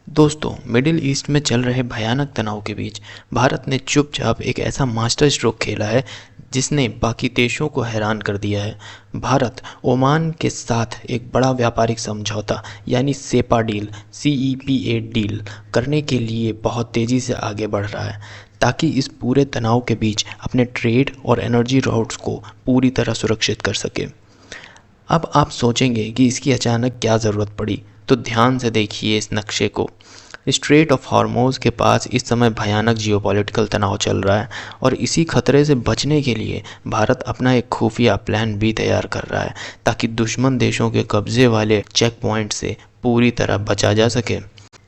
दोस्तों, middle east में चल रहे भयानक तनाव के बीच भारत ने चुपचाप एक ऐसा मास्टर स्ट्रोक खेला है जिसने बाकी देशों को हैरान कर दिया है। भारत ओमान के साथ एक बड़ा व्यापारिक समझौता यानी सेपा डील CEPA डील करने के लिए बहुत तेज़ी से आगे बढ़ रहा है ताकि इस पूरे तनाव के बीच अपने ट्रेड और एनर्जी राउट्स को पूरी तरह सुरक्षित कर सके। अब आप सोचेंगे कि इसकी अचानक क्या ज़रूरत पड़ी, तो ध्यान से देखिए इस नक्शे को। स्ट्रेट ऑफ हॉर्मोज़ के पास इस समय भयानक जियोपॉलिटिकल तनाव चल रहा है और इसी खतरे से बचने के लिए भारत अपना एक खुफिया प्लान बी तैयार कर रहा है ताकि दुश्मन देशों के कब्जे वाले चेक पॉइंट से पूरी तरह बचा जा सके।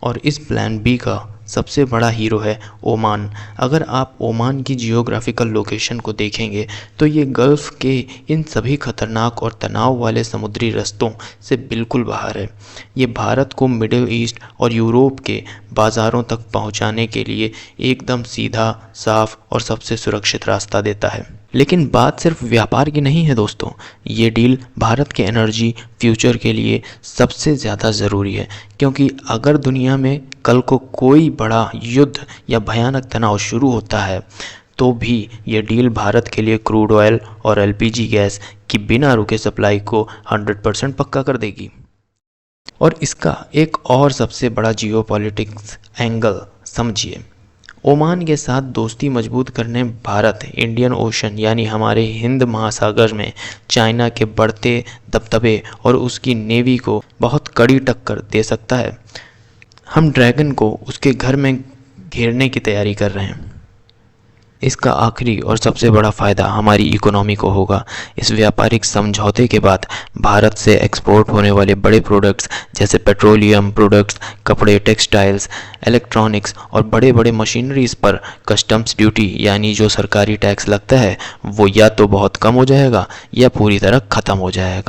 और इस प्लान बी का सबसे बड़ा हीरो है ओमान। अगर आप ओमान की जियोग्राफिकल लोकेशन को देखेंगे तो ये गल्फ़ के इन सभी खतरनाक और तनाव वाले समुद्री रास्तों से बिल्कुल बाहर है। ये भारत को मिडिल ईस्ट और यूरोप के बाज़ारों तक पहुंचाने के लिए एकदम सीधा, साफ और सबसे सुरक्षित रास्ता देता है। लेकिन बात सिर्फ व्यापार की नहीं है दोस्तों, ये डील भारत के एनर्जी फ्यूचर के लिए सबसे ज़्यादा ज़रूरी है, क्योंकि अगर दुनिया में कल को कोई बड़ा युद्ध या भयानक तनाव शुरू होता है तो भी ये डील भारत के लिए क्रूड ऑयल और LPG गैस की बिना रुके सप्लाई को 100% पक्का कर देगी। और इसका एक और सबसे बड़ा जियोपॉलिटिक्स एंगल समझिए। ओमान के साथ दोस्ती मजबूत करने भारत इंडियन ओशन यानी हमारे हिंद महासागर में चाइना के बढ़ते दबदबे और उसकी नेवी को बहुत कड़ी टक्कर दे सकता है। हम ड्रैगन को उसके घर में घेरने की तैयारी कर रहे हैं। इसका आखिरी और सबसे बड़ा फ़ायदा हमारी इकोनॉमी को होगा। इस व्यापारिक समझौते के बाद भारत से एक्सपोर्ट होने वाले बड़े प्रोडक्ट्स जैसे पेट्रोलियम प्रोडक्ट्स, कपड़े, टेक्सटाइल्स, इलेक्ट्रॉनिक्स और बड़े बड़े मशीनरीज पर कस्टम्स ड्यूटी यानी जो सरकारी टैक्स लगता है वो या तो बहुत कम हो जाएगा या पूरी तरह ख़त्म हो जाएगा।